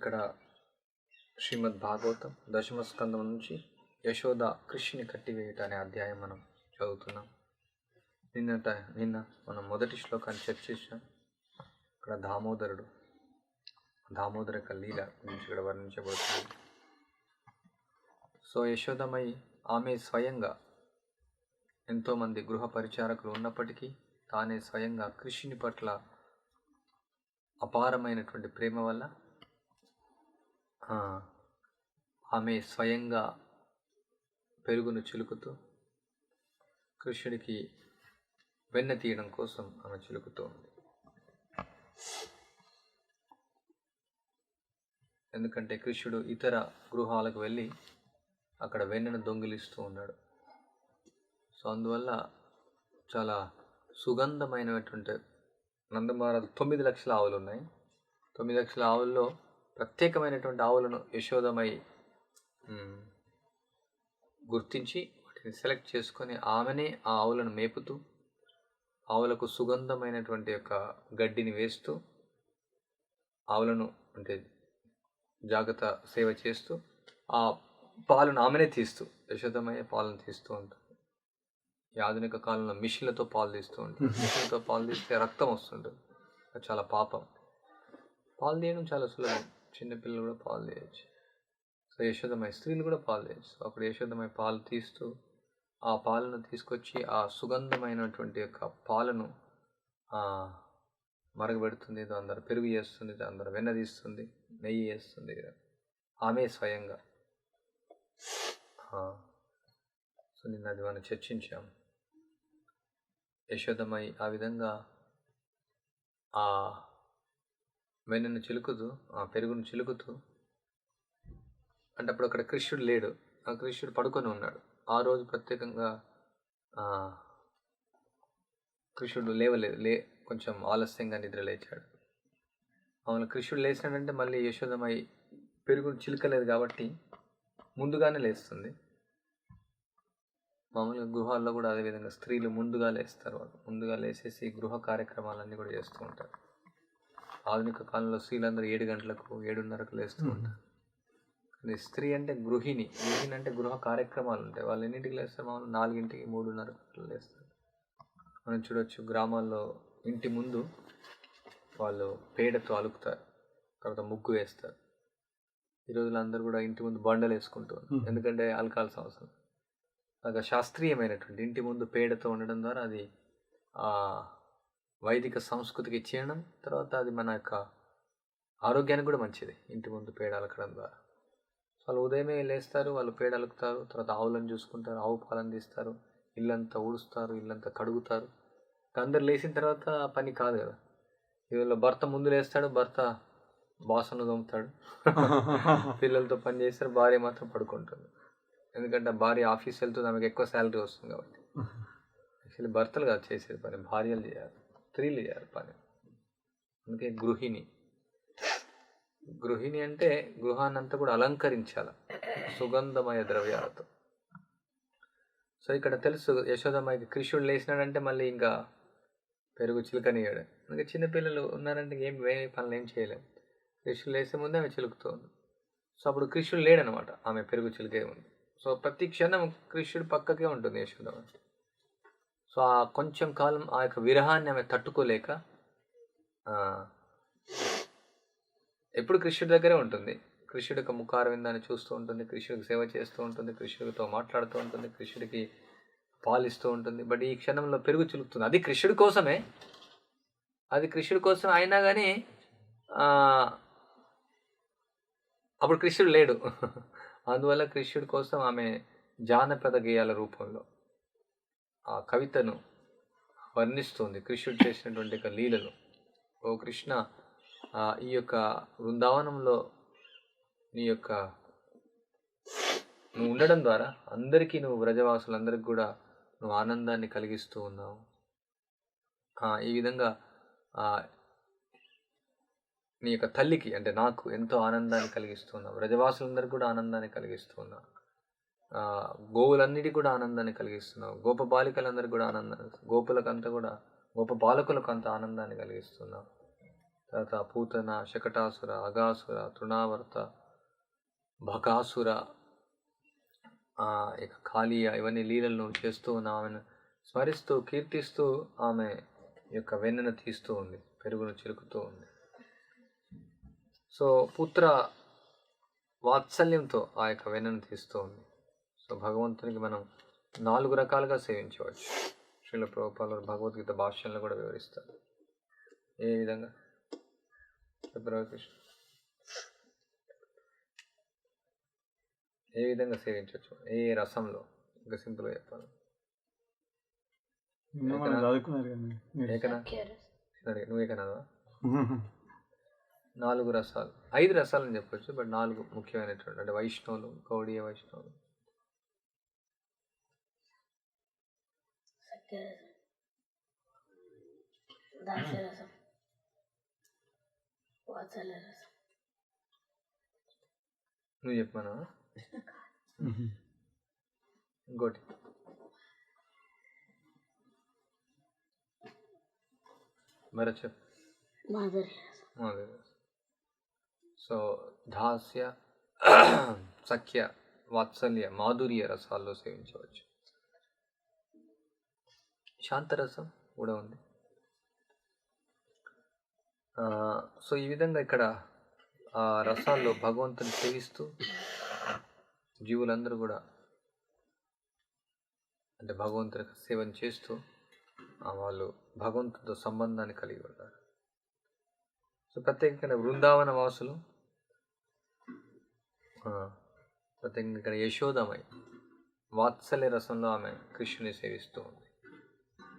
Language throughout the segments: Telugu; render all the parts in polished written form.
ఇక్కడ శ్రీమద్ భాగవతం దశమ స్కందం నుంచి యశోద కృష్ణుని కట్టివేయుట అనే అధ్యాయం మనం చదువుతున్నాం. నిన్న మనం మొదటి శ్లోకాన్ని చర్చించాం. ఇక్కడ దామోదర యొక్క లీల గురించి ఇక్కడ వర్ణించబడుతుంది. సో యశోదమై ఆమె స్వయంగా ఎంతోమంది గృహ పరిచారకులు ఉన్నప్పటికీ తానే స్వయంగా కృష్ణుని పట్ల అపారమైనటువంటి ప్రేమ వల్ల ఆమె స్వయంగా పెరుగును చిలుకుతూ కృష్ణుడికి వెన్న తీయడం కోసం ఆమె చిలుకుతూ ఉంది. ఎందుకంటే కృష్ణుడు ఇతర గృహాలకు వెళ్ళి అక్కడ వెన్నను దొంగిలిస్తూ ఉన్నాడు. సో అందువల్ల చాలా సుగంధమైనటువంటి నందమహారాజు 9 లక్షల ఆవులు ఉన్నాయి. 9 లక్షల ఆవుల్లో ప్రత్యేకమైనటువంటి ఆవులను యశోదమై గుర్తించి వాటిని సెలెక్ట్ చేసుకొని ఆమెనే ఆ ఆవులను మేపుతూ ఆవులకు సుగంధమైనటువంటి యొక్క గడ్డిని వేస్తూ ఆవులను అంటే జాగ్రత్త సేవ చేస్తూ ఆ పాలను ఆమెనే తీస్తూ యశోదమయ్యే పాలను తీస్తూ ఉంటుంది. ఈ ఆధునిక కాలంలో మిషన్లతో పాలు తీస్తూ ఉంటుంది. మిషన్లతో పాలు తీస్తే రక్తం వస్తుంటుంది, అది చాలా పాపం. పాలు తీయడం చాలా సులభం, చిన్నపిల్లలు కూడా పాలు తీయచ్చు. సో యశోదమయ్య స్త్రీలు కూడా పాలు తీయచ్చు. అప్పుడు యశోదమయ్య పాలు తీస్తూ ఆ పాలను తీసుకొచ్చి ఆ సుగంధమైనటువంటి యొక్క పాలను మరగబెడుతుంది. అందరు పెరుగు చేస్తుంది, అందరు వెన్న తీస్తుంది, నెయ్యి చేస్తుంది ఆమె స్వయంగా. సో నిన్న అది మనం చర్చించాం. యశోదమై ఆ విధంగా ఆ వెన్నను చిలుకుతూ ఆ పెరుగును చిలుకుతూ అంటే అప్పుడు అక్కడ కృష్ణుడు లేడు, ఆ కృష్ణుడు పడుకొని ఉన్నాడు. ఆ రోజు ప్రత్యేకంగా కృష్ణుడు లేవలేదు, కొంచెం ఆలస్యంగా నిద్ర లేచాడు. మామూలు కృష్ణుడు లేచినాడంటే మళ్ళీ యశోదమై పెరుగును చిలుకలేదు కాబట్టి ముందుగానే లేస్తుంది. మామూలుగా గృహాల్లో కూడా అదేవిధంగా స్త్రీలు ముందుగా లేస్తారు. వాళ్ళు ముందుగా లేచేసి గృహ కార్యక్రమాలన్నీ కూడా చేస్తూ ఉంటారు. ఆధునిక కాలంలో స్త్రీలందరూ 7 గంటలకు 7:30కు లేస్తూ ఉంటారు. కానీ స్త్రీ అంటే గృహిణి అంటే గృహ కార్యక్రమాలు ఉంటాయి. వాళ్ళు ఎన్నింటికి లేస్తారు? మామూలు 4ంటికి 3:30కు లేస్తారు. మనం చూడవచ్చు గ్రామాల్లో ఇంటి ముందు వాళ్ళు పేడతో అలుకుతారు, తర్వాత ముగ్గు వేస్తారు. ఈ రోజుల్లో అందరూ కూడా ఇంటి ముందు బండలు వేసుకుంటూ ఉంటారు, ఎందుకంటే అలకాల్సిన అవసరం. అలాగా శాస్త్రీయమైనటువంటి ఇంటి ముందు పేడతో ఉండడం ద్వారా అది వైదిక సంస్కృతికి చేయడం, తర్వాత అది మన యొక్క ఆరోగ్యానికి కూడా మంచిది. ఇంటి ముందు పేడ అలకడం ద్వారా వాళ్ళు ఉదయమే లేస్తారు, వాళ్ళు పేడ అలుకుతారు, తర్వాత ఆవులను చూసుకుంటారు, ఆవు పాలను తీస్తారు, ఇల్లంతా ఊడుస్తారు, ఇల్లంతా కడుగుతారు. అందరు లేచిన తర్వాత పని కాదు కదా. ఇవాళ భర్త ముందు లేస్తాడు, భర్త బాసనలు తోముతాడు, పిల్లలతో పని చేస్తారు, భార్య మాత్రం పడుకుంటుంది. ఎందుకంటే భార్య ఆఫీస్ వెళ్తుంది, ఆమెకు ఎక్కువ శాలరీ వస్తుంది కాబట్టి. యాక్చువల్లీ భర్తలు కాదు చేసేది పని, భార్యలు చేయాలి, స్త్రీలు చేయాలి పని. అందుకే గృహిణి అంటే గృహాన్నంతా కూడా అలంకరించాలి సుగంధమయ ద్రవ్యాలతో. సో ఇక్కడ తెలుసు యశోదమ్మకి కృష్ణుడు లేచినాడంటే మళ్ళీ ఇంకా పెరుగు చిలుకనియాడు. అందుకే చిన్నపిల్లలు ఉన్నారంటే వేరే పనులు ఏం చేయలేము. కృష్ణుడు లేసే ముందే ఆమె చిలుకుతుంది. సో అప్పుడు కృష్ణుడు లేడనమాట, ఆమె పెరుగు చిలుకే ఉంది. సో ప్రతి క్షణం కృష్ణుడు పక్కకే ఉంటుంది యశోదమ్మ. సో ఆ కొంచెం కాలం ఆ యొక్క విరహాన్ని ఆమె తట్టుకోలేక ఎప్పుడు కృష్ణుడి దగ్గరే ఉంటుంది. కృష్ణుడి యొక్క ముఖార విందాన్ని చూస్తూ ఉంటుంది, కృష్ణుడికి సేవ చేస్తూ ఉంటుంది, కృష్ణుడితో మాట్లాడుతూ ఉంటుంది, కృష్ణుడికి పాలిస్తూ ఉంటుంది. బట్ ఈ క్షణంలో పెరుగు చిలుకుతుంది. అది కృష్ణుడి కోసమే, అది కృష్ణుడి కోసం అయినా కానీ అప్పుడు కృష్ణుడు లేడు. అందువల్ల కృష్ణుడి కోసం ఆమె జానపద గేయాల రూపంలో ఆ కవితను వర్ణిస్తుంది, కృష్ణుడు చేసినటువంటి యొక్క లీలలు. ఓ కృష్ణ, ఈ యొక్క బృందావనంలో నువ్వు ఉండడం ద్వారా అందరికీ, నువ్వు వ్రజవాసులందరికీ కూడా నువ్వు ఆనందాన్ని కలిగిస్తూ ఉన్నావు. ఈ విధంగా నీ యొక్క తల్లికి అంటే నాకు ఎంతో ఆనందాన్ని కలిగిస్తున్నావు, వ్రజవాసులందరికీ కూడా ఆనందాన్ని కలిగిస్తున్నావు, గోవులన్నిటికీ కూడా ఆనందాన్ని కలిగిస్తున్నావు, గోప బాలికలందరికీ కూడా ఆనందాన్ని, గోపులకు అంతా కూడా గోప బాలకులకు అంత ఆనందాన్ని కలిగిస్తున్నావు. తర్వాత పూతన, శకటాసుర, అగాసుర, తృణావర్త, బకాసుర, ఇక కాళీయ, ఇవన్నీ లీలలను చేస్తూ ఉన్న ఆమెను స్మరిస్తూ కీర్తిస్తూ ఆమె యొక్క వెన్నను తీస్తూ ఉంది, పెరుగును చిలుకుతూ ఉంది. సో పుత్ర వాత్సల్యంతో ఆ యొక్క వెన్నను తీస్తూ ఉంది. సో భగవంతునికి మనం 4 రకాలుగా సేవించవచ్చు. శ్రీల ప్రభుపాదుల వారు భగవద్గీత భాష్యంలో కూడా వివరిస్తారు ఏ విధంగా. కృష్ణ ఏ విధంగా సేవించవచ్చు, ఏ రసంలో, ఇంకా సింపుల్గా చెప్పాలి. నువ్వు ఏకనాదా? 4 రసాలు, 5 రసాలని చెప్పొచ్చు, బట్ 4 ముఖ్యమైనటువంటి, అంటే వైష్ణవులు, గౌడీయ వైష్ణవులు. నువ్వు చెప్పానా? ఇంకోటి మరి చెప్పు. సో దాస్య, సఖ్య, వాత్సల్య, మాధుర్య రసాల్లో సేవించవచ్చు. శాంతరసం కూడా ఉంది. సో ఈ విధంగా ఇక్కడ ఆ రసాల్లో భగవంతుని సేవిస్తూ జీవులందరూ కూడా, అంటే భగవంతుని సేవను చేస్తూ వాళ్ళు భగవంతుడితో సంబంధాన్ని కలిగి ఉంటారు. సో ప్రత్యేకంగా బృందావన వాసులు, ప్రత్యేకంగా ఇక్కడ యశోదమై వాత్సల్య రసంలో ఆమె కృష్ణుని సేవిస్తూ ఉంది,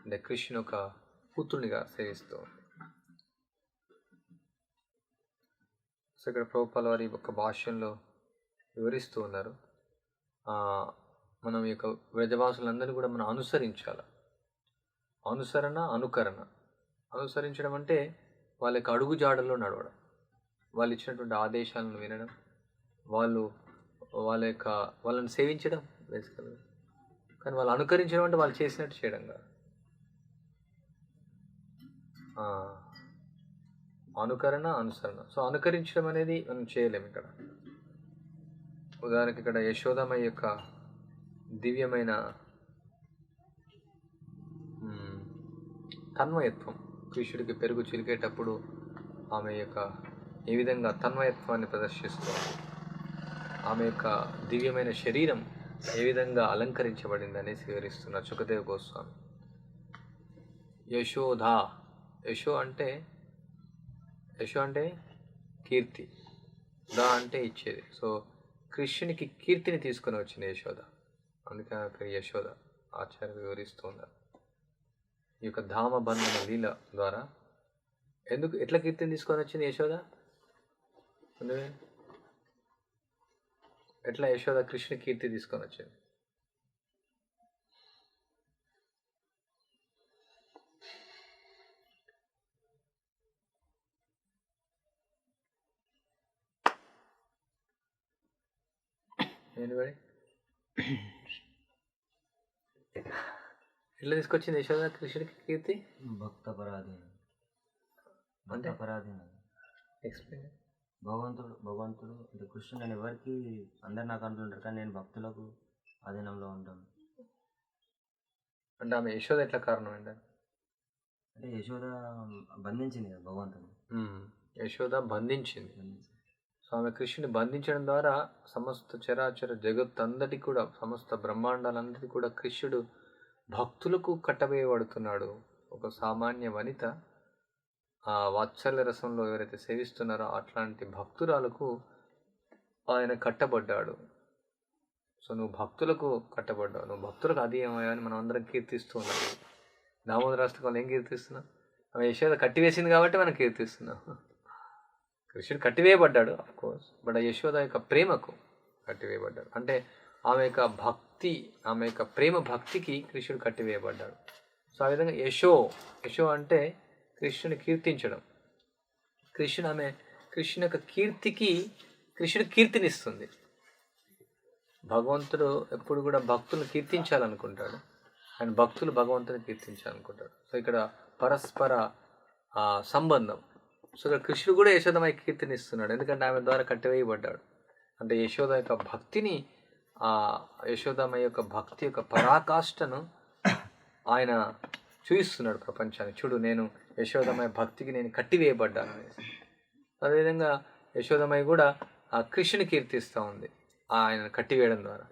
అంటే కృష్ణుని ఒక పుత్రునిగా సేవిస్తూ ఉంది. సో ఇక్కడ ప్రభుపాల వారి యొక్క భాష్యంలో వివరిస్తూ ఉన్నారు, మనం ఈ యొక్క వ్రజవాసులందరినీ కూడా మనం అనుసరించాలి. అనుసరణ, అనుకరణ. అనుసరించడం అంటే వాళ్ళ యొక్క అడుగు జాడల్లో నడవడం, వాళ్ళు ఇచ్చినటువంటి ఆదేశాలను వినడం, వాళ్ళని సేవించడం బేసికల్గా. కానీ వాళ్ళు అనుకరించడం అంటే వాళ్ళు చేసినట్టు చేయడం కాదు. అనుకరణ, అనుసరణ. సో అనుకరించడం అనేది మనం చేయలేము ఇక్కడ. ఉదాహరణకి ఇక్కడ యశోదమ్మ యొక్క దివ్యమైన తన్మయత్వం, కృష్ణుడికి పెరుగు చిలికేటప్పుడు ఆమె యొక్క ఏ విధంగా తన్మయత్వాన్ని ప్రదర్శిస్తుంది, ఆమె యొక్క దివ్యమైన శరీరం ఏ విధంగా అలంకరించబడింది అనేసి వివరిస్తున్నారు సుఖదేవ్ గోస్వామి. యశోధా, యశో అంటే కీర్తి, దా అంటే ఇచ్చేది. సో కృష్ణునికి కీర్తిని తీసుకొని వచ్చింది యశోద, అందుకే యశోద ఆచార్య వివరిస్తూ ఉన్నారు. ఈ యొక్క ధామ బంధన లీల ద్వారా ఎట్లా కీర్తిని తీసుకొని వచ్చింది యశోద? ఎట్లా యశోద కృష్ణ కీర్తి తీసుకొని వచ్చింది? ఎట్లా తీసుకొచ్చింది యశోద కృష్ణుడికి కీర్తి? భక్త పరాధీన అంటే ఎక్స్ప్లెయిన్. భగవంతుడు అంటే కృష్ణుడు, నేను ఎవరికి అందరు నాకు అంటుంటారు, కానీ నేను భక్తులకు అధీనంలో ఉంటాను. అంటే ఆమె యశోద ఎట్లా కారణం ఏంటంటే, అంటే యశోద బంధించింది కదా భగవంతుని. యశోద బంధించింది. సో ఆమె కృష్ణుని బంధించడం ద్వారా సమస్త చరాచర జగత్తందటికి కూడా, సమస్త బ్రహ్మాండాలందరికీ కూడా కృష్ణుడు భక్తులకు కట్టవేయబడుతున్నాడు. ఒక సామాన్య వనిత ఆ వాత్సల్య రసంలో ఎవరైతే సేవిస్తున్నారో అట్లాంటి భక్తురాలకు ఆయన కట్టబడ్డాడు. సో నువ్వు భక్తులకు కట్టబడ్డావు, నువ్వు భక్తులకు అది ఏమయ్యా అని మనం అందరం కీర్తిస్తూ ఉన్నాం. దామోదరాస్తు వాళ్ళు ఏం కీర్తిస్తున్నాం? ఆమె యశోద కట్టివేసింది కాబట్టి మనం కీర్తిస్తున్నాం. కృష్ణుడు కట్టివేయబడ్డాడు ఆఫ్ కోర్స్, బట్ ఆ యశోద యొక్క ప్రేమకు కట్టివేయబడ్డాడు. అంటే ఆమె యొక్క భక్తి, ఆమె యొక్క ప్రేమ భక్తికి కృష్ణుడు కట్టివేయబడ్డాడు. సో ఆ విధంగా యశో అంటే కృష్ణుని కీర్తించడం. కృష్ణుని యొక్క కీర్తికి కృష్ణుడు కీర్తినిస్తుంది. భగవంతుడు ఎప్పుడు కూడా భక్తులను కీర్తించాలనుకుంటాడు, అండ్ భక్తులు భగవంతుని కీర్తించాలనుకుంటాడు. సో ఇక్కడ పరస్పర సంబంధం, సో ఇక్కడ కృష్ణుడు కూడా యశోదమయ్య కీర్తినిస్తున్నాడు, ఎందుకంటే ఆమె ద్వారా కట్టివేయబడ్డాడు. అంటే యశోద యొక్క భక్తిని, ఆ యశోదమయ్య యొక్క భక్తి యొక్క పరాకాష్ఠను ఆయన చూపిస్తున్నాడు ప్రపంచానికి. చూడు, నేను యశోదమయ్య భక్తికి నేను కట్టివేయబడ్డాను అనేసి. అదేవిధంగా యశోదమయ్య కూడా ఆ కృష్ణుని కీర్తిస్తూ ఉంది ఆయన కట్టివేయడం ద్వారా.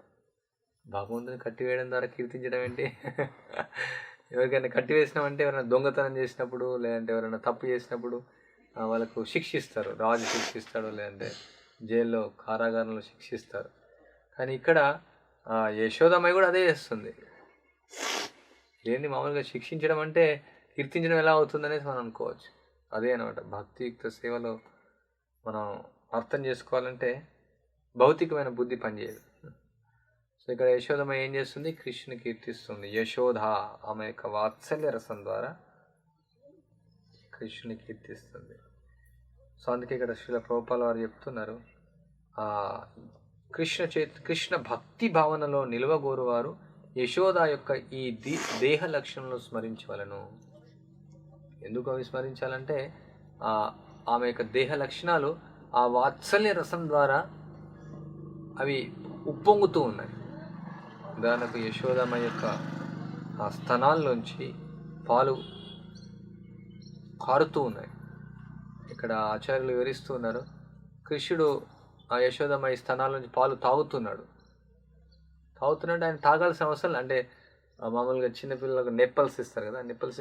భగవంతుని కట్టివేయడం ద్వారా కీర్తించడం ఏంటి? ఎవరికైనా కట్టివేసినామంటే ఎవరైనా దొంగతనం చేసినప్పుడు, లేదంటే ఎవరైనా తప్పు చేసినప్పుడు వాళ్ళకు శిక్షిస్తారు, రాజు శిక్షిస్తాడు, లేదంటే జైల్లో కారాగారంలో శిక్షిస్తారు. కానీ ఇక్కడ యశోదమయ్య కూడా అదే చేస్తుంది. ఏంటి మామూలుగా శిక్షించడం అంటే కీర్తించడం ఎలా అవుతుందనేసి మనం అనుకోవచ్చు. అదే అనమాట భక్తియుక్త సేవలో మనం అర్థం చేసుకోవాలంటే భౌతికమైన బుద్ధి పనిచేయదు. సో ఇక్కడ యశోదమయ్య ఏం చేస్తుంది? కృష్ణుని కీర్తిస్తుంది. యశోద ఆమె యొక్క వాత్సల్య రసం ద్వారా కృష్ణుని కీర్తిస్తుంది. సో అందుకే ఇక్కడ శ్రీల ప్రభుపాల వారు చెప్తున్నారు, కృష్ణ భక్తి భావనలో నిలవగోరువారు యశోద యొక్క ఈ దేహ లక్షణంలో స్మరించవలను. ఎందుకు అవి స్మరించాలంటే ఆమె యొక్క దేహ లక్షణాలు ఆ వాత్సల్య రసం ద్వారా అవి ఉప్పొంగుతూ ఉన్నాయి. ఉదాహరణకు యశోదమ్మ యొక్క ఆ స్తనాల్లోంచి పాలు కారుతూ ఉన్నాయి. ఇక్కడ ఆచార్యులు వివరిస్తూ ఉన్నారు, కృష్ణుడు ఆ యశోదమ్మ ఈ స్తనాల నుంచి పాలు తాగుతున్నాడు. ఆయన తాగాల్సిన అవసరం, అంటే మామూలుగా చిన్నపిల్లలకు నెప్పల్స్ ఇస్తారు కదా, నెప్పల్స్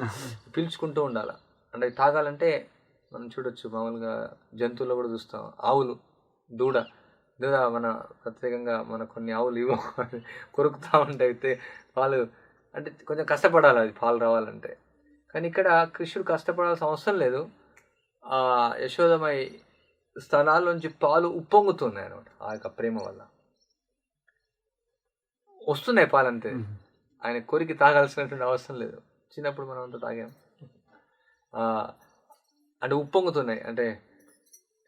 పీల్చుకుంటూ ఉండాలి. అంటే తాగాలంటే మనం చూడొచ్చు, మామూలుగా జంతువుల్లో కూడా చూస్తాం, ఆవులు దూడ మన ప్రత్యేకంగా మన కొన్ని ఆవులు ఇవ్వ కొరుకుతూ ఉంటాయి పాలు, అంటే కొంచెం కష్టపడాలి అది పాలు రావాలంటే. కానీ ఇక్కడ కృష్ణుడు కష్టపడాల్సిన అవసరం లేదు. యశోదమై స్థలాల్లోంచి పాలు ఉప్పొంగుతున్నాయి అన్నమాట. ఆ యొక్క ప్రేమ వల్ల వస్తున్నాయి పాలంతే. ఆయన కొరికి తాగాల్సినటువంటి అవసరం లేదు. చిన్నప్పుడు మనం అంతా తాగాం. అంటే ఉప్పొంగుతున్నాయి, అంటే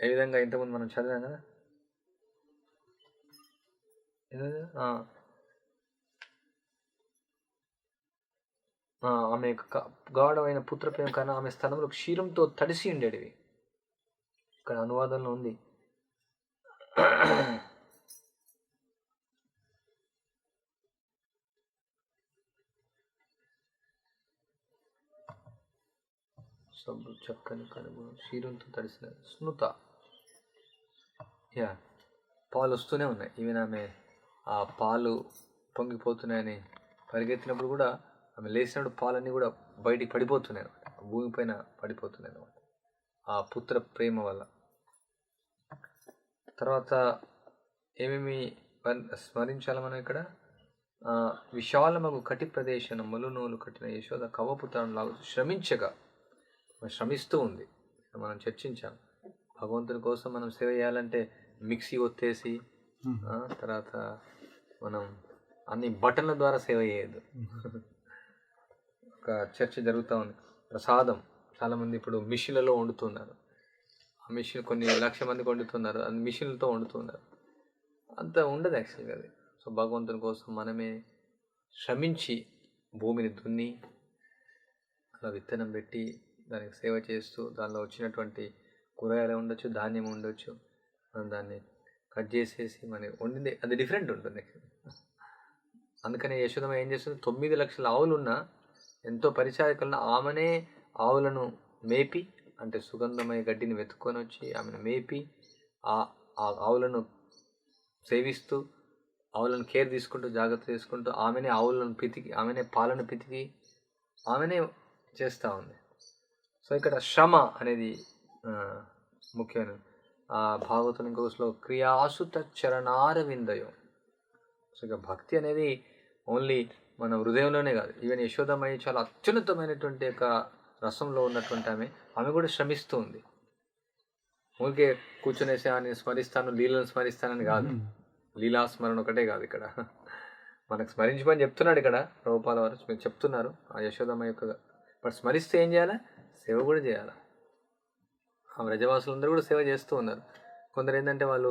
ఏ విధంగా ఇంతకుముందు మనం చదివాం కదా, ఆమె యొక్క గాఢమైన పుత్రప్రేమ కన్నా ఆమె స్థలంలో క్షీరంతో తడిసి ఉండేటివి. ఇక్కడ అనువాదంలో ఉంది. సబ్బు చక్కని కనుగొ క్షీరంతో తడిసిన స్మృత. పాలు వస్తూనే ఉన్నాయి. ఈవెన్ ఆమె ఆ పాలు పొంగిపోతున్నాయని పరిగెత్తినప్పుడు కూడా ఆమె లేచినప్పుడు పాలన్నీ కూడా బయటికి పడిపోతున్నాయి అనమాట, భూమిపైన పడిపోతున్నాయి అనమాట, ఆ పుత్ర ప్రేమ వల్ల. తర్వాత ఏమేమి స్మరించాలి మనం ఇక్కడ? విశాలమగు కటి ప్రదేశం మలునూలు కట్టిన యశోద కవపుత్రం లాగా శ్రమించగా, శ్రమిస్తూ ఉంది. మనం చర్చించాం, భగవంతుని కోసం మనం సేవ చేయాలంటే మిక్సీ ఒత్తేసి తర్వాత మనం అన్ని బటన్ల ద్వారా సేవ చేయదు. ఒక చర్చ జరుగుతూ ఉంది. ప్రసాదం చాలామంది ఇప్పుడు మిషన్లలో వండుతున్నారు. ఆ మిషన్ కొన్ని లక్షల మందికి వండుతున్నారు, అది మిషన్లతో వండుతున్నారు. అంత ఉండదు యాక్చువల్గా అది. సో భగవంతుని కోసం మనమే శ్రమించి భూమిని దున్ని అలా విత్తనం పెట్టి దానికి సేవ చేస్తూ, దానిలో వచ్చినటువంటి కూరగాయలు ఉండొచ్చు, ధాన్యం ఉండొచ్చు, మనం దాన్ని కట్ చేసేసి మనం వండింది అది డిఫరెంట్ ఉంటుంది. అందుకనే యశోదమ్మ ఏం చేస్తుంది, 9 లక్షల ఆవులున్నా, ఎంతో పరిచారికలను ఆమెనే ఆవులను మేపి, అంటే సుగంధమయ గడ్డిని వెతుక్కొని వచ్చి ఆమెను మేపి ఆ ఆవులను సేవిస్తూ, ఆవులను కేర్ తీసుకుంటూ, జాగ్రత్త తీసుకుంటూ, ఆమెనే ఆవులను పితికి, ఆమెనే పాలను పితికి, ఆమెనే చేస్తూ ఉంది. సో ఇక్కడ శ్రమ అనేది ముఖ్యమైన భాగవతం ఇంకోసలో క్రియాసుత చరణార విందయం. సో ఇక భక్తి అనేది ఓన్లీ మన హృదయంలోనే కాదు, ఈవెన్ యశోదమయ్య చాలా అత్యున్నతమైనటువంటి యొక్క రసంలో ఉన్నటువంటి ఆమె కూడా శ్రమిస్తూ ఉంది. ఊరికే కూర్చునేసి ఆయన స్మరిస్తాను, లీలను స్మరిస్తానని కాదు, లీలాస్మరణ ఒకటే కాదు. ఇక్కడ మనకు స్మరించమని చెప్తున్నాడు ఇక్కడ ప్రభుపాల వారు, మీకు చెప్తున్నారు ఆ యశోదమయ్య యొక్క. బట్ స్మరిస్తే ఏం చేయాలి? సేవ కూడా చేయాలి. ఆ వ్రజవాసులందరూ కూడా సేవ చేస్తూ ఉన్నారు. కొందరు ఏంటంటే వాళ్ళు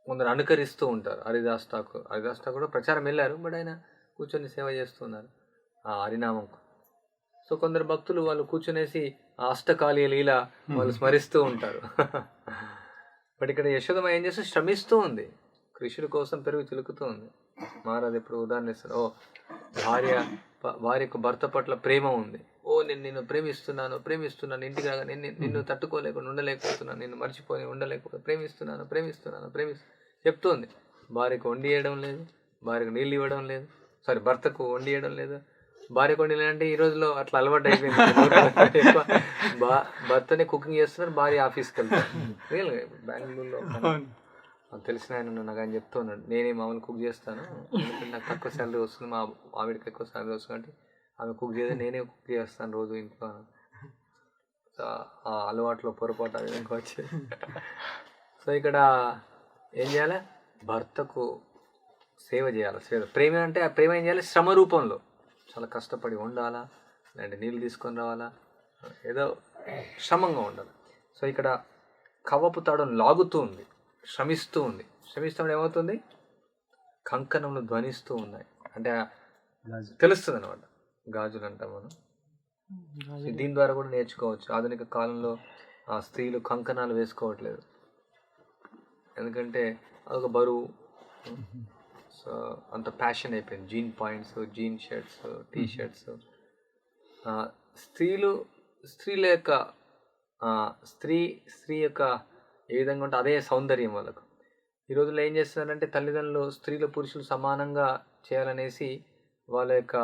కొందరు అనుకరిస్తూ ఉంటారు. హరిదాస్ ఠాకూర్ కూడా ప్రచారం వెళ్ళారు, బట్ ఆయన కూర్చొని సేవ చేస్తున్నారు ఆ హరినామం. సో కొందరు భక్తులు వాళ్ళు కూర్చునేసి ఆ అష్టకాళీయ లీల వాళ్ళు స్మరిస్తూ ఉంటారు. బట్ ఇక్కడ యశోదమ్మ ఏం చేస్తే శ్రమిస్తూ ఉంది, కృష్ణుడి కోసం పెరుగు చిలుకుతూ ఉంది. మహారాజు ఇప్పుడు ఉదాహరణ ఇస్తారు, భార్యకు భర్త పట్ల ప్రేమ ఉంది, నేను నిన్ను ప్రేమిస్తున్నాను, ఇంటికి రాగా నిన్ను తట్టుకోలేకుండా ఉండలేకపోతున్నాను, నిన్ను మర్చిపోయి ఉండలేకపోతే ప్రేమిస్తున్నాను చెప్తుంది. భార్యకు వండి ఇవ్వడం లేదు, భార్యకు నీళ్ళు ఇవ్వడం లేదు, భర్తకు వండి ఇవ్వడం లేదు. భార్యకు వండి అంటే ఈ రోజులో అట్లా అలవాటు అయిపోయింది. ఎక్కువ భర్తనే కుకింగ్ చేస్తున్నారు, భార్య ఆఫీస్కి వెళ్తారు. రియల్గా బెంగళూరులో తెలిసిన ఆయన నాకు ఆయన చెప్తూ ఉన్నాడు, నేనే మామూలు కుక్ చేస్తాను, ఎందుకంటే నాకు తక్కువ శాలరీ వస్తుంది, మా ఆవిడకి ఎక్కువ శాలరీ వస్తుంది, అంటే ఆమె కుక్ చేస్తే నేనే కుక్ చేస్తాను రోజు ఇంట్లో. ఆ అలవాట్లో పొరపాటు ఆ విధంగా వచ్చేది. సో ఇక్కడ ఏం చేయాలి, భర్తకు సేవ చేయాలి. ప్రేమ అంటే ఆ ప్రేమ ఏం చేయాలి, శ్రమ రూపంలో చాలా కష్టపడి ఉండాలా, లేదంటే నీళ్ళు తీసుకొని రావాలా, ఏదో శ్రమంగా ఉండాలి. సో ఇక్కడ కవ్వపు తాడును లాగుతూ ఉంది, శ్రమిస్తూ ఏమవుతుంది, కంకణములు ధ్వనిస్తూ ఉన్నాయి, అంటే తెలుస్తుంది అనమాట. గాజులు అంటాం మనం. దీని ద్వారా కూడా నేర్చుకోవచ్చు. ఆధునిక కాలంలో స్త్రీలు కంకణాలు వేసుకోవట్లేదు, ఎందుకంటే అదొక బరువు. సో అంత ప్యాషన్ అయిపోయింది. Jean pants, jean shirts, T shirts. స్త్రీల యొక్క స్త్రీ యొక్క ఏ విధంగా ఉంటే అదే సౌందర్యం వాళ్ళకు. ఈ రోజుల్లో ఏం చేస్తున్నారంటే తల్లిదండ్రులు స్త్రీలు పురుషులు సమానంగా చేయాలనేసి వాళ్ళ యొక్క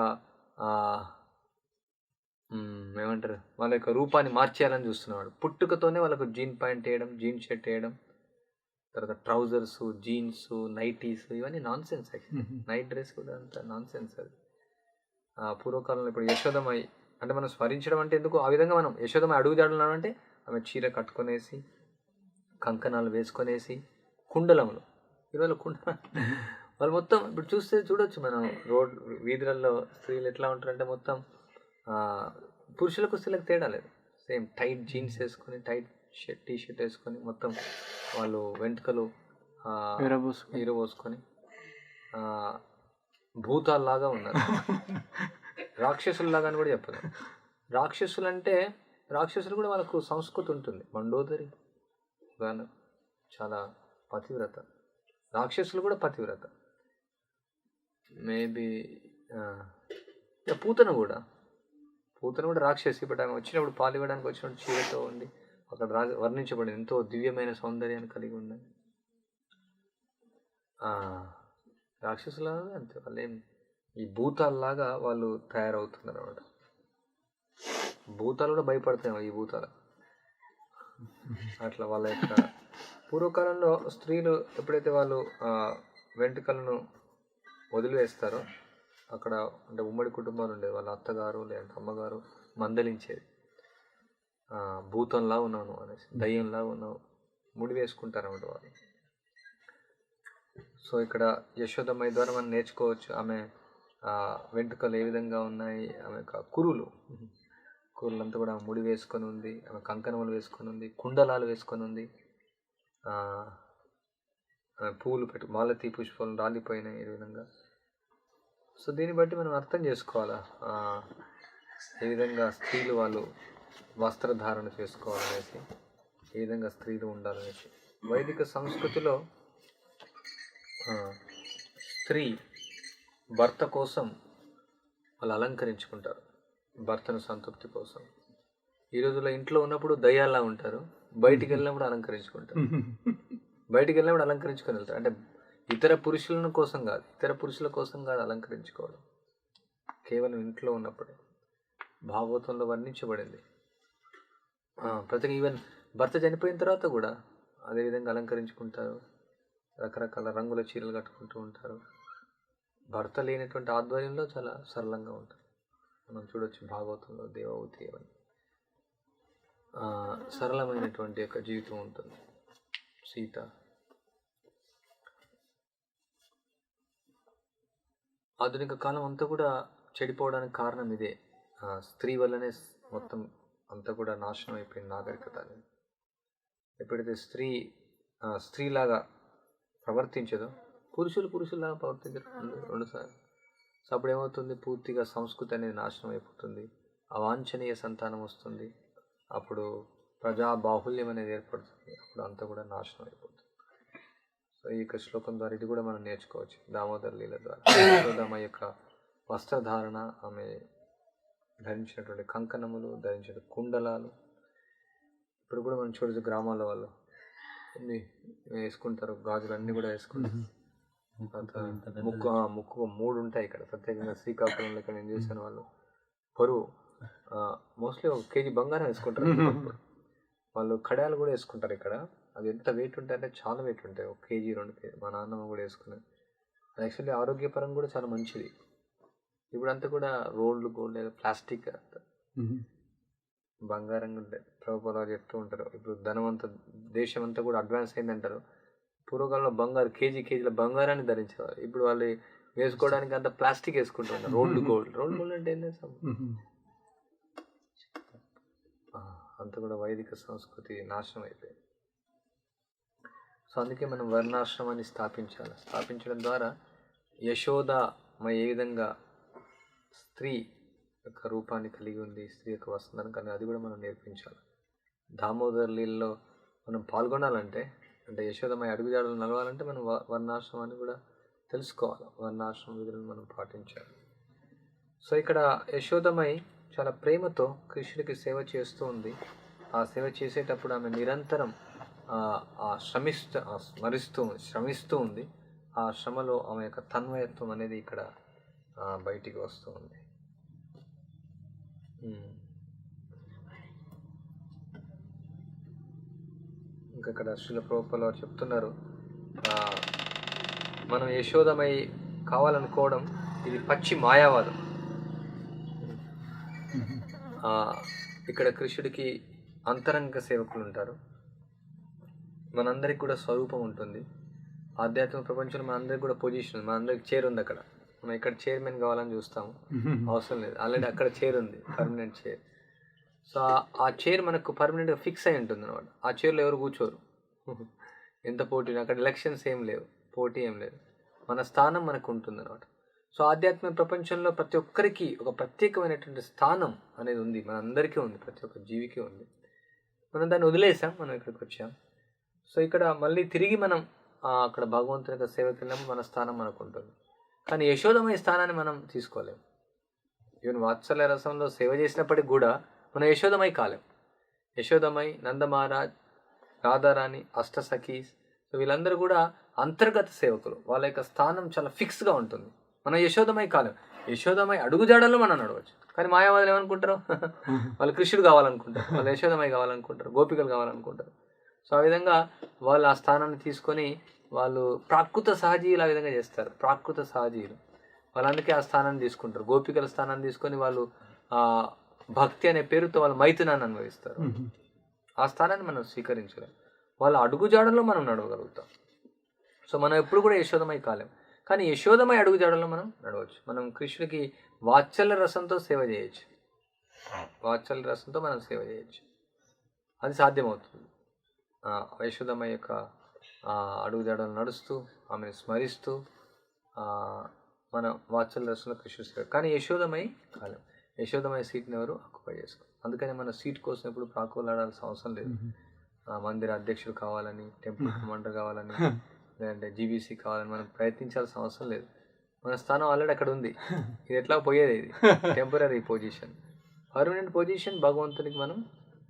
ఏమంటారు, వాళ్ళ యొక్క రూపాన్ని మార్చేయాలని చూస్తున్నాడు. పుట్టుకతోనే వాళ్ళకు జీన్ ప్యాంట్ వేయడం, జీన్ షర్ట్ వేయడం, తర్వాత ట్రౌజర్స్, జీన్స్, నైటీస్, ఇవన్నీ నాన్ సెన్స్. నైట్ డ్రెస్ కూడా అంత నాన్ సెన్స్. అది పూర్వకాలంలో ఇప్పుడు యశోదమ్మ అంటే మనం స్మరించడం అంటే ఎందుకు, ఆ విధంగా మనం యశోదమ్మ అడుగుజాడున్నాం అంటే ఆమె చీర కట్టుకొనేసి, కంకణాలు వేసుకొనేసి, కుండలములు. ఈరోజు వాళ్ళు మొత్తం ఇప్పుడు చూడొచ్చు మనం వీధులలో స్త్రీలు ఎట్లా ఉంటారంటే మొత్తం పురుషులకు స్త్రీలకు తేడా లేదు. సేమ్ టైట్ జీన్స్ వేసుకొని, టైట్ టీ షర్ట్ వేసుకొని, మొత్తం వాళ్ళు వెంట్రుకలు ఈరబోసుకొని భూతాల్లాగా ఉన్నారు. రాక్షసుల్లాగా అని కూడా చెప్పలేదు. రాక్షసులు కూడా వాళ్ళకు సంస్కృతి ఉంటుంది. మండోదరి ఉదాహరణ చాలా పతివ్రత, రాక్షసులు కూడా పతివ్రత. మేబీ పూతన కూడా రాక్షసి. బట్ ఆమె వచ్చినప్పుడు పాలు ఇవ్వడానికి వచ్చినప్పుడు చీరతో ఉండి అక్కడ వర్ణించబడింది, ఎంతో దివ్యమైన సౌందర్యాన్ని కలిగి ఉన్నాయి. రాక్షసులాగా అంతే, వాళ్ళు ఏం ఈ భూతాల్లాగా వాళ్ళు తయారవుతున్నారు అన్నమాట. భూతాలు కూడా భయపడతాయి ఈ భూతాలు. అట్లా వాళ్ళ యొక్క పూర్వకాలంలో స్త్రీలు ఎప్పుడైతే వాళ్ళు వెంట్రుకలను వదిలివేస్తారో, అక్కడ అంటే ఉమ్మడి కుటుంబాలు ఉండేది, వాళ్ళ అత్తగారు లేదంటే అమ్మగారు మందలించేది, భూతంలా ఉన్నాను అనేసి, దయ్యంలా ఉన్నావు, ముడి వేసుకుంటారు అన్నమాట వాళ్ళు. సో ఇక్కడ యశోదమ్మ ద్వారా మనం నేర్చుకోవచ్చు, ఆమె వెంట్రుకలు ఏ విధంగా ఉన్నాయి, ఆమె కూరలంతా కూడా ముడి వేసుకొని ఉంది, ఆమె కంకణములు వేసుకొని ఉంది, కుండలాలు వేసుకొని ఉంది, పూలు మాలతీ పుష్పాలు రాలిపోయినాయి ఈ విధంగా. సో దీన్ని బట్టి మనం అర్థం చేసుకోవాలా ఏ విధంగా స్త్రీలు వాళ్ళు వస్త్రధారణ చేసుకోవాలనేసి, ఏ విధంగా స్త్రీలు ఉండాలనేసి. వైదిక సంస్కృతిలో స్త్రీ భర్త కోసం వాళ్ళు అలంకరించుకుంటారు, భర్తను సంతృప్తి కోసం. ఈ రోజుల్లో ఇంట్లో ఉన్నప్పుడు దయ్యాల్లా ఉంటారు, బయటికి వెళ్ళినప్పుడు అలంకరించుకుంటారు. అలంకరించుకొని వెళ్తారు. అంటే ఇతర పురుషుల కోసం కాదు అలంకరించుకోవడం, కేవలం ఇంట్లో ఉన్నప్పుడే. భాగవతంలో వర్ణించబడింది. ప్రతి ఈవెన్ భర్త చనిపోయిన తర్వాత కూడా అదేవిధంగా అలంకరించుకుంటారు, రకరకాల రంగుల చీరలు కట్టుకుంటూ ఉంటారు. భర్త లేనటువంటి ఆధ్వర్యంలో చాలా సరళంగా ఉంటారు. మనం చూడొచ్చు భాగవతంలో దేవవతి అని సరళమైనటువంటి యొక్క జీవితం ఉంటుంది. సీత ఆధునిక కాలం అంతా కూడా చెడిపోవడానికి కారణం ఇదే. స్త్రీ వల్లనే మొత్తం అంతా కూడా నాశనం అయిపోయింది నాగరికత అనేది. ఎప్పుడైతే స్త్రీలాగా ప్రవర్తించదో, పురుషుల్లాగా ప్రవర్తించరు రెండుసార్లు. సో అప్పుడు ఏమవుతుంది, పూర్తిగా సంస్కృతి అనేది నాశనం అయిపోతుంది. అవాంఛనీయ సంతానం వస్తుంది, అప్పుడు ప్రజా బాహుల్యం అనేది ఏర్పడుతుంది, అప్పుడు అంతా కూడా నాశనం అయిపోతుంది. సో ఈ యొక్క శ్లోకం ద్వారా ఇది కూడా మనం నేర్చుకోవచ్చు. దామోదర్ లీల ద్వారా యశోదమ్మ యొక్క వస్త్రధారణ, ఆమె ధరించినటువంటి కంకణములు, ధరించిన కుండలాలు, ఇప్పుడు కూడా మనం చూడచ్చు గ్రామాల వాళ్ళు అన్ని వేసుకుంటారు, గాజులు అన్నీ కూడా వేసుకుంటారు. ముక్కు 3 ఉంటాయి ఇక్కడ ప్రత్యేకంగా శ్రీకాకుళంలో. ఇక్కడ నేను చూసాను, వాళ్ళు బరువు మోస్ట్లీ 1 కేజీ బంగారం వేసుకుంటారు. వాళ్ళు కడాయాలు కూడా వేసుకుంటారు ఇక్కడ. అది ఎంత వెయిట్ ఉంటాయి అంటే చాలా వెయిట్ ఉంటాయి, 1 కేజీ 2 కేజీ. మా నాన్నమ్మ కూడా వేసుకునేది. అది యాక్చువల్లీ ఆరోగ్యపరంగా కూడా చాలా మంచిది. ఇప్పుడంతా కూడా రోల్డ్ గోల్డ్ లేదా ప్లాస్టిక్ బంగారంగా ఉంటాయి. ప్రభుత్వాలు చెప్తూ ఉంటారు, ఇప్పుడు ధనవంత దేశం అంతా కూడా అడ్వాన్స్ అయిందంటారు. పూర్వకాలంలో బంగారు కేజీల బంగారాన్ని ధరించేవారు. ఇప్పుడు వాళ్ళు వేసుకోవడానికి అంత ప్లాస్టిక్ వేసుకుంటున్నారు, రోల్డ్ గోల్డ్ అంటే ఏంటంటే అంత కూడా వైదిక సంస్కృతి నాశనం అయిపోయింది. సో అందుకే మనం వర్ణాశ్రమాన్ని స్థాపించడం ద్వారా యశోద ఏ విధంగా స్త్రీ యొక్క రూపాన్ని కలిగి ఉంది, స్త్రీ యొక్క వస్త్రం కానీ అది కూడా మనం నేర్పించాలి. దామోదర్ లీలలో మనం పాల్గొనాలంటే, అంటే యశోదమయ్య అడుగుజాడలు నడవాలంటే మనం వర్ణాశ్రమాన్ని కూడా తెలుసుకోవాలి, వర్ణాశ్రమ విధులను మనం పాటించాలి. సో ఇక్కడ యశోదమయ్య చాలా ప్రేమతో కృష్ణుడికి సేవ చేస్తూ ఉంది. ఆ సేవ చేసేటప్పుడు ఆమె నిరంతరం శ్రమిస్తూ ఉంది. ఆ శ్రమలో ఆమె యొక్క తన్మయత్వం అనేది ఇక్కడ బయటికి వస్తూ ఉంది. ఇంకా ఇక్కడ శ్రీల ప్రభుపాల వారు చెప్తున్నారు, మనం యశోదమై కావాలనుకోవడం ఇది పచ్చి మాయావాదం. ఇక్కడ కృష్ణుడికి అంతరంగ సేవకులు ఉంటారు, మనందరికి కూడా స్వరూపం ఉంటుంది. ఆధ్యాత్మిక ప్రపంచంలో మనందరికి కూడా పొజిషన్ ఉంది, మనందరికి చైర్ ఉంది. అక్కడ మనం ఇక్కడ చైర్మన్ కావాలని చూస్తాము, అవసరం లేదు, ఆల్రెడీ అక్కడ చైర్ ఉంది, పర్మనెంట్ చైర్. సో ఆ చైర్ మనకు పర్మనెంట్గా ఫిక్స్ అయి ఉంటుంది అనమాట. ఆ చైర్లో ఎవరు కూర్చోరు, ఎంత పోటీ, అక్కడ ఎలక్షన్స్ ఏం లేవు, పోటీ ఏం లేదు, మన స్థానం మనకు ఉంటుంది అనమాట. సో ఆధ్యాత్మిక ప్రపంచంలో ప్రతి ఒక్కరికి ఒక ప్రత్యేకమైనటువంటి స్థానం అనేది ఉంది, మనందరికీ ఉంది, ప్రతి ఒక్క జీవికి ఉంది. మనం దాన్ని వదిలేసాం, మనం ఇక్కడికి వచ్చాం. సో ఇక్కడ మళ్ళీ తిరిగి మనం అక్కడ భగవంతుని యొక్క సేవకి వెళ్ళినప్పుడు మన స్థానం మనకు ఉంటుంది. కానీ యశోదమయ స్థానాన్ని మనం తీసుకోలేము. ఈవెన్ వాత్సల్య రసంలో సేవ చేసినప్పటికి కూడా మనం యశోదమై కాలేం. యశోదమై, నందమహారాజ్, రాధారాణి, అష్టసఖీస్, సో వీళ్ళందరూ కూడా అంతర్గత సేవకులు, వాళ్ళ యొక్క స్థానం చాలా ఫిక్స్గా ఉంటుంది. మనం యశోదమై కాలేం. యశోదమై అడుగుజాడల్లో మనం నడవచ్చు. కానీ మాయావాదులు ఏమనుకుంటారు, వాళ్ళు కృష్ణుడు కావాలనుకుంటారు, వాళ్ళు యశోదమై కావాలనుకుంటారు, గోపికలు కావాలనుకుంటారు. సో ఆ విధంగా వాళ్ళు ఆ స్థానాన్ని తీసుకొని వాళ్ళు ప్రాకృత సహజీయులు ఆ విధంగా చేస్తారు. ప్రాకృత సహజీయులు వాళ్ళు అందుకే ఆ స్థానాన్ని తీసుకుంటారు. గోపికల స్థానాన్ని తీసుకొని వాళ్ళు భక్తి అనే పేరుతో వాళ్ళు మైథునాన్ని అనుభవిస్తారు. ఆ స్థానాన్ని మనం స్వీకరించలేం. వాళ్ళ అడుగుజాడల్లో మనం నడవగలుగుతాం. సో మనం ఎప్పుడు కూడా యశోదమై కాలేం. కానీ యశోదమై అడుగుజాడల్లో మనం నడవచ్చు. మనం కృష్ణుడికి వాత్సల్య రసంతో సేవ చేయొచ్చు, వాత్సల్య రసంతో మనం సేవ చేయొచ్చు, అది సాధ్యమవుతుంది. యశోదమ్మ యొక్క అడుగుజాడలు నడుస్తూ ఆమెను స్మరిస్తూ మన వాత్సల్య రసంలో కృష్ణుడు సేవ. కానీ యశోదమై కాలం, యశోదమై సీట్ని ఎవరు ఆక్యుపై చేసుకో. అందుకని మన సీట్ కోసం ఎప్పుడు ప్రాకులాడాల్సిన అవసరం లేదు. మందిర అధ్యక్షుడు కావాలని, టెంపుల్ కమాండర్ కావాలని, లేదంటే జీబీసీ కావాలని మనం ప్రయత్నించాల్సిన అవసరం లేదు. మన స్థానం ఆల్రెడీ అక్కడ ఉంది. ఇది ఎట్లా పోయేది, ఇది టెంపరీ పొజిషన్. పర్మనెంట్ పొజిషన్ భగవంతునికి మనం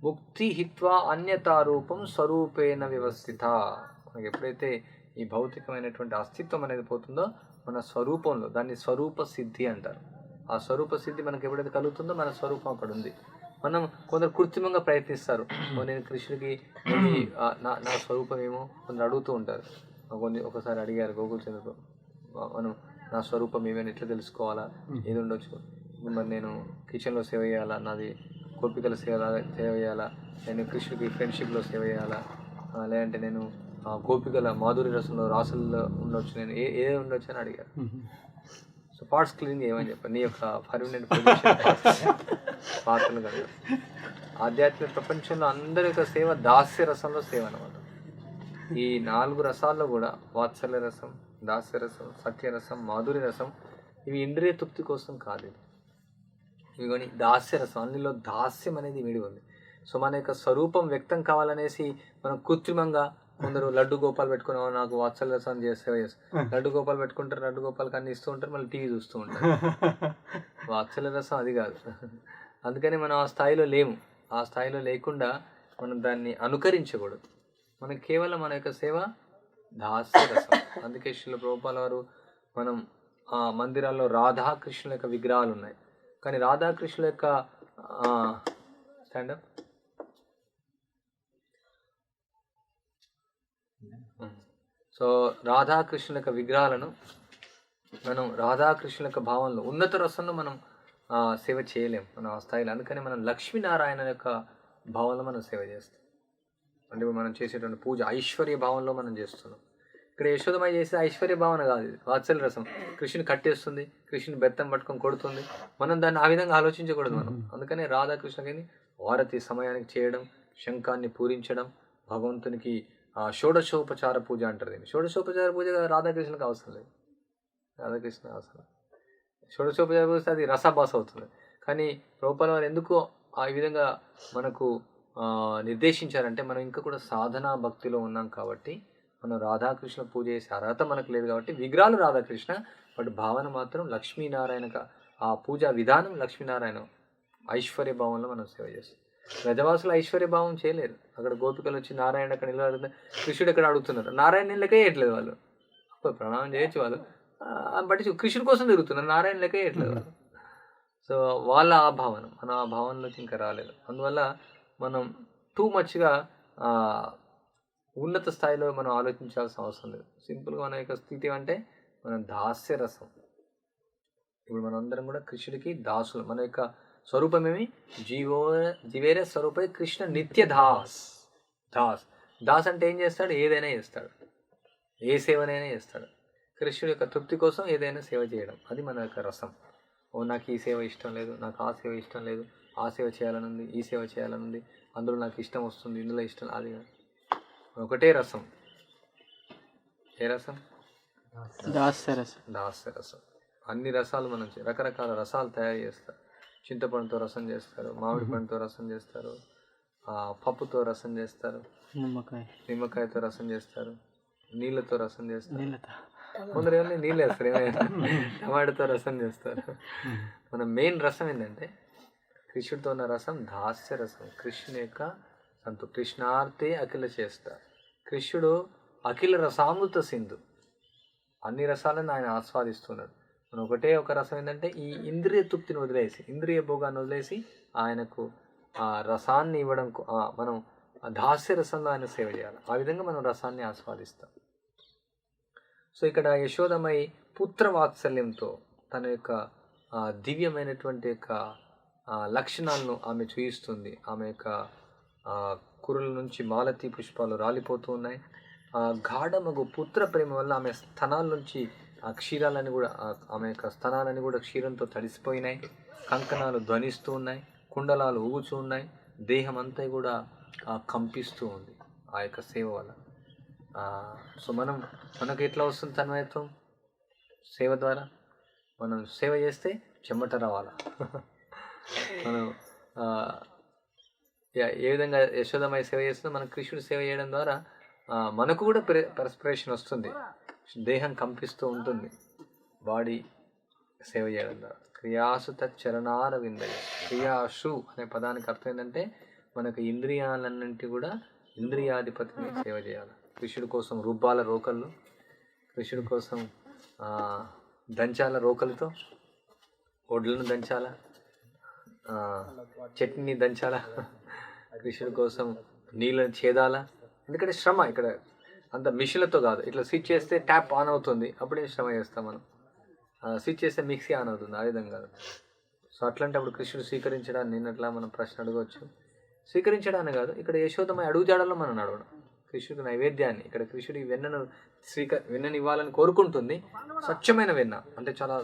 ముక్తి హిత్వా అన్యతారూపం స్వరూపేణ వ్యవస్థిత. మనకి ఎప్పుడైతే ఈ భౌతికమైనటువంటి అస్తిత్వం అనేది పోతుందో మన స్వరూపంలో, దాన్ని స్వరూప సిద్ధి అంటారు. ఆ స్వరూప సిద్ధి మనకి ఎప్పుడైతే కలుగుతుందో మన స్వరూపం అక్కడ ఉంది. మనం కొందరు కృత్రిమంగా ప్రయత్నిస్తారు, నేను కృష్ణుడికి నా స్వరూపం ఏమో కొందరు అడుగుతూ ఉంటారు. ఒకసారి అడిగారు గోకుల్ చంద్రతో, మనం నా స్వరూపం ఏమైనా ఎట్లా తెలుసుకోవాలా, ఏది ఉండొచ్చు, మరి నేను కిచెన్లో సేవ చేయాలా, నాది గోపికల సేవ చేయాలా, నేను కృష్ణుడికి ఫ్రెండ్షిప్లో సేవ చేయాలా, లేదంటే నేను గోపికల మాధురి రసంలో రాసుల్లో ఉండొచ్చు, నేను ఏ ఉండొచ్చు అని అడిగారు. సో పార్ట్స్ క్లీనింగ్ ఏమని చెప్పారు, నీ యొక్క పర్మనెంట్ పొజిషన్ పాత్రలు కదా. ఆధ్యాత్మిక ప్రపంచంలో అందరి యొక్క సేవ దాస్య రసంలో సేవ అన్నమాట. ఈ 4 రసాల్లో కూడా వాత్సల్య రసం, దాస్య రసం, సత్యరసం, మాధురి రసం, ఇవి ఇంద్రియ తృప్తి కోసం కాదు. ఇదిగోని దాస్య రసం, అందులో దాస్యం అనేది ఇమిడి ఉంది. సో మన యొక్క స్వరూపం వ్యక్తం కావాలనేసి మనం కృత్రిమంగా కొందరు లడ్డు గోపాలు పెట్టుకుని నాకు వాత్సల్య రసం సేవ చేస్తారు. లడ్డు గోపాలు పెట్టుకుంటారు, లడ్డు గోపాలకి అన్ని ఇస్తూ ఉంటారు, మళ్ళీ టీవీ చూస్తూ ఉంటారు. వాత్సల్య రసం అది కాదు. అందుకని మనం ఆ స్థాయిలో లేము. ఆ స్థాయిలో లేకుండా మనం దాన్ని అనుకరించకూడదు. మనకి కేవలం మన యొక్క సేవ దాస్య రసం. అందుకే శ్రీల ప్రభుపాల వారు మనం మందిరాల్లో రాధాకృష్ణుల యొక్క విగ్రహాలు ఉన్నాయి, కానీ రాధాకృష్ణుల యొక్క స్టాండప్ సో రాధాకృష్ణుల యొక్క విగ్రహాలను మనం రాధాకృష్ణుల యొక్క భావంలో ఉన్నత రసంలో మనం సేవ చేయలేం మనం ఆ స్థాయిలో. అందుకని మనం లక్ష్మీనారాయణ యొక్క భావంలో మనం సేవ చేస్తాం. అంటే మనం చేసేటువంటి పూజ ఐశ్వర్య భావంలో మనం చేస్తున్నాం. ఇక్కడ యశోదమయ్య చేసే ఐశ్వర్య భావన కాదు, ఇది వాత్సల్య రసం. కృష్ణుని కట్టేస్తుంది, కృష్ణుని బెత్తం పట్టుకొని కొడుతుంది, మనం దాన్ని ఆ విధంగా ఆలోచించకూడదు మనం. అందుకనే రాధాకృష్ణకి వారతి సమయానికి చేయడం, శంఖాన్ని పూరించడం, భగవంతునికి షోడశోపచార పూజ అంటారు దీన్ని. షోడశోపచార పూజ రాధాకృష్ణకి అవసరం లేదు, రాధాకృష్ణ అవసరం. షోడశోపచార పూజ అది రసాభాస అవుతుంది. కానీ ప్రభుపాల వారు ఎందుకు ఆ విధంగా మనకు నిర్దేశించారంటే మనం ఇంకా కూడా సాధనా భక్తిలో ఉన్నాం కాబట్టి, మనం రాధాకృష్ణ పూజ చేసే అర్హత మనకు లేదు కాబట్టి విగ్రహాలు రాధాకృష్ణ, బట్ భావన మాత్రం లక్ష్మీనారాయణక. ఆ పూజా విధానం లక్ష్మీనారాయణ ఐశ్వర్య భావంలో మనం సేవ చేస్తాం. గజవాసులు ఐశ్వర్య భావం చేయలేరు. అక్కడ గోపికలు వచ్చి నారాయణ అక్కడ నిలబడుతుంది, కృష్ణుడు ఎక్కడ అడుగుతున్నారు, నారాయణ లెక్క వేయట్లేదు వాళ్ళు. ప్రణామం చేయొచ్చు వాళ్ళు, బట్ కృష్ణుడి కోసం తిరుగుతున్నారు, నారాయణ లెక్క వేయట్లేదు వాళ్ళు. సో వాళ్ళ ఆ భావన, మనం ఆ భావనలోకి ఇంకా రాలేదు. అందువల్ల మనం టూ మచ్గా ఉన్నత స్థాయిలో మనం ఆలోచించాల్సిన అవసరం లేదు. సింపుల్గా మన యొక్క స్థితి అంటే మనం దాస్య రసం. ఇప్పుడు మనందరం కూడా కృష్ణుడికి దాసులు. మన యొక్క స్వరూపం ఏమి? జీవేర స్వరూపే కృష్ణ నిత్య దాస్. దాస్ అంటే ఏం చేస్తాడు? ఏదైనా చేస్తాడు, ఏ సేవనైనా చేస్తాడు. కృష్ణుడి యొక్క తృప్తి కోసం ఏదైనా సేవ చేయడం, అది మన యొక్క రసం. ఓ నాకు ఈ సేవ ఇష్టం లేదు, నాకు ఆ సేవ ఇష్టం లేదు, ఆ సేవ చేయాలని ఉంది, ఈ సేవ చేయాలని ఉంది, అందులో నాకు ఇష్టం వస్తుంది, ఇందులో ఇష్టం, అది ఒకటే రసం. ఏ రసం? దాస్య రసం. అన్ని రసాలు మనం రకరకాల రసాలు తయారు చేస్తారు. చింతపండుతో రసం చేస్తారు, మామిడి పండుతో రసం చేస్తారు, పప్పుతో రసం చేస్తారు, నిమ్మకాయతో రసం చేస్తారు, నీళ్ళతో రసం చేస్తారు. ముందర ఏమన్నా నీళ్ళు వేస్తారు, ఏమైనా టమాటాతో రసం చేస్తారు. మన మెయిన్ రసం ఏంటంటే కృష్ణుడితో ఉన్న రసం దాస్య రసం. కృష్ణుని యొక్క కృష్ణార్తే అఖిల చేస్తా. కృష్ణుడు అఖిల రసామృత సింధు, అన్ని రసాలను ఆయన ఆస్వాదిస్తున్నాడు. మనం ఒకటే ఒక రసం ఏంటంటే ఈ ఇంద్రియ తృప్తిని వదిలేసి, ఇంద్రియ భోగాన్ని వదిలేసి ఆయనకు ఆ రసాన్ని ఇవ్వడం, మనం దాస్య రసంలో ఆయన సేవ చేయాలి. ఆ విధంగా మనం రసాన్ని ఆస్వాదిస్తాం. సో ఇక్కడ యశోదమయి పుత్ర వాత్సల్యంతో తన యొక్క దివ్యమైనటువంటి యొక్క లక్షణాలను ఆమె చూయిస్తుంది. ఆమె యొక్క కురుల నుంచి మాలతీ పుష్పాలు రాలిపోతూ ఉన్నాయి. గాఢమగు పుత్ర ప్రేమ వల్ల ఆమె స్తనాల నుంచి ఆ క్షీరాలని కూడా, ఆమె యొక్క స్తనాలని కూడా క్షీరంతో తడిసిపోయినాయి. కంకణాలు ధ్వనిస్తూ ఉన్నాయి, కుండలాలు ఊగుచూ ఉన్నాయి, దేహం అంతా కూడా కంపిస్తూ ఉంది ఆ యొక్క సేవ వల్ల. సో మనకు ఎట్లా వస్తుంది తన్మయత్వం? సేవ ద్వారా. మనం సేవ చేస్తే చెమట రావాలా. మనం ఏ విధంగా యశోదమయ్య సేవ చేస్తుందో మనం కృష్ణుడు సేవ చేయడం ద్వారా మనకు కూడా పర్స్పిరేషన్ వస్తుంది, దేహం కంపిస్తూ ఉంటుంది బాడీ సేవ చేయడం ద్వారా. క్రియాసు తచ్చరణార విందయ. క్రియాసు అనే పదానికి అర్థం ఏంటంటే మనకు ఇంద్రియాలన్నింటి కూడా ఇంద్రియాధిపతిని సేవ చేయాలి. కృష్ణుడి కోసం రుబ్బాల రోకళ్ళు, కృష్ణుడి కోసం దంచాల రోకలతో, ఒడ్లను దంచాల, చట్నీ దంచాల, కృష్ణుడి కోసం నీళ్ళని చేదాల. ఎందుకంటే శ్రమ ఇక్కడ అంత మిషన్లతో కాదు. ఇట్లా స్విచ్ చేస్తే ట్యాప్ ఆన్ అవుతుంది, అప్పుడే శ్రమ చేస్తాం మనం. స్విచ్ చేస్తే మిక్సీ ఆన్ అవుతుంది, ఆ విధంగా కాదు. సో అట్లాంటి అప్పుడు కృష్ణుడు స్వీకరించడాన్ని నిన్నట్లా మనం ప్రశ్న అడగవచ్చు. స్వీకరించడాన్ని కాదు, ఇక్కడ యశోదమయ్య అడుగుజాడల్లో మనం నడవడం. కృష్ణుడికి నైవేద్యాన్ని, ఇక్కడ కృష్ణుడి వెన్నను వెన్నని ఇవ్వాలని కోరుకుంటుంది. స్వచ్ఛమైన వెన్న అంటే చాలా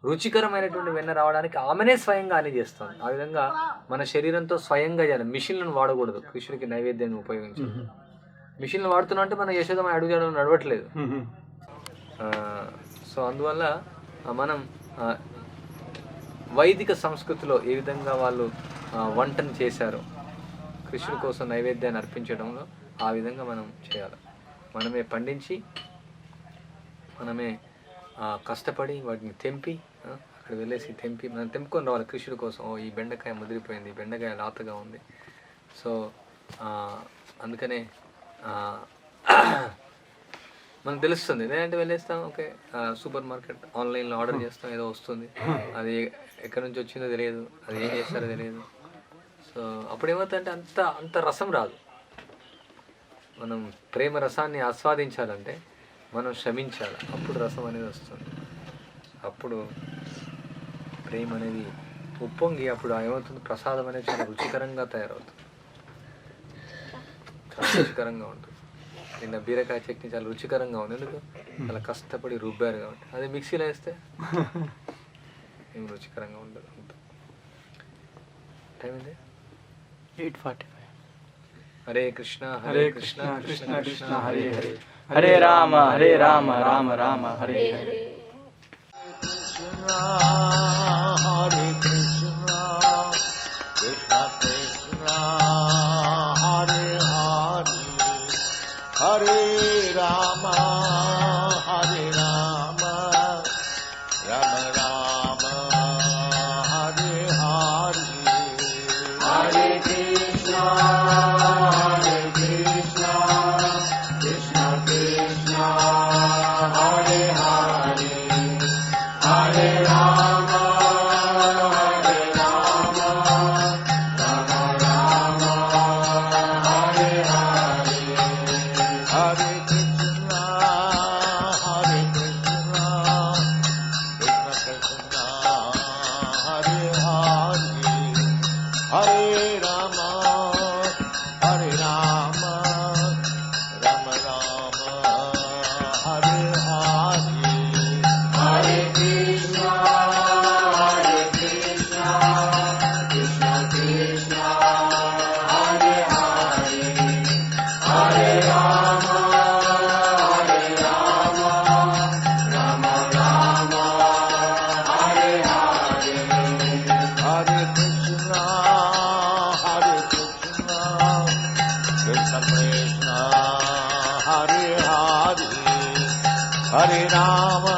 రుచికరమైనటువంటి వెన్న రావడానికి ఆమెనే స్వయంగా అని చేస్తుంది. ఆ విధంగా మన శరీరంతో స్వయంగా చేయాలి. మిషన్లను వాడకూడదు కృష్ణుడికి నైవేద్యాన్ని ఉపయోగించాలి. మిషన్లు వాడుతున్నాం అంటే మనం యశోదమయ్య అడుగుజాడలో నడవట్లేదు. సో అందువల్ల మనం వైదిక సంస్కృతిలో ఏ విధంగా వాళ్ళు వంటను చేశారో కృష్ణుడి కోసం నైవేద్యాన్ని అర్పించడంలో ఆ విధంగా మనం చేయాలి. మనమే పండించి మనమే కష్టపడి వాటిని తెంపి అక్కడ వెళ్ళేసి తెంపి మనం తెంపుకొని రావాలి కృష్ణుడి కోసం. ఈ బెండకాయ ముదిరిపోయింది, ఈ బెండకాయ లాతగా ఉంది. సో అందుకనే మనకు తెలుస్తుంది. లేదంటే వెళ్ళేస్తాం, ఓకే సూపర్ మార్కెట్ ఆన్లైన్లో ఆర్డర్ చేస్తాం, ఏదో వస్తుంది, అది ఎక్కడి నుంచి వచ్చిందో తెలియదు, అది ఏం చేస్తారో తెలియదు. సో అప్పుడు ఏమవుతుందంటే అంత రసం రాదు. మనం ప్రేమ రసాన్ని ఆస్వాదించాలంటే మనం శ్రమించాలి, అప్పుడు రసం అనేది వస్తుంది. అప్పుడు ప్రేమ అనేది ఉప్పొంగి అప్పుడు ఏమవుతుంది, ప్రసాదం అనేది చాలా రుచికరంగా తయారవుతుంది, చాలా రుచికరంగా ఉంటుంది. నిన్న బీరకాయ చట్నీ చాలా రుచికరంగా ఉంది, ఎందుకు చాలా కష్టపడి రుబ్బారు కాబట్టి. అదే మిక్సీలో వేస్తే ఏం రుచికరంగా ఉండదు. అంత టైం ఉంది 8:45. Hare Krishna Hare Krishna Krishna Krishna Hare Hare, Hare Rama Rama Rama Hare Hare. Hare Krishna, Krishna Krishna, Hare Hare, Hare Rama, Hare Rama, Rama Rama, Hare Hare, Hare Krishna, Krishna Krishna, Hare Hare, Hare Rama, Rama Rama, Hare Hare, Hare Krishna, Krishna Krishna, Hare Hare, Hare Rama, Rama Rama, Hare Hare, Hare Krishna, Krishna Krishna, Hare Hare, Hare Rama, Rama Rama, Hare Hare, Hare Krishna, Krishna Krishna, Hare Hare, Hare Rama,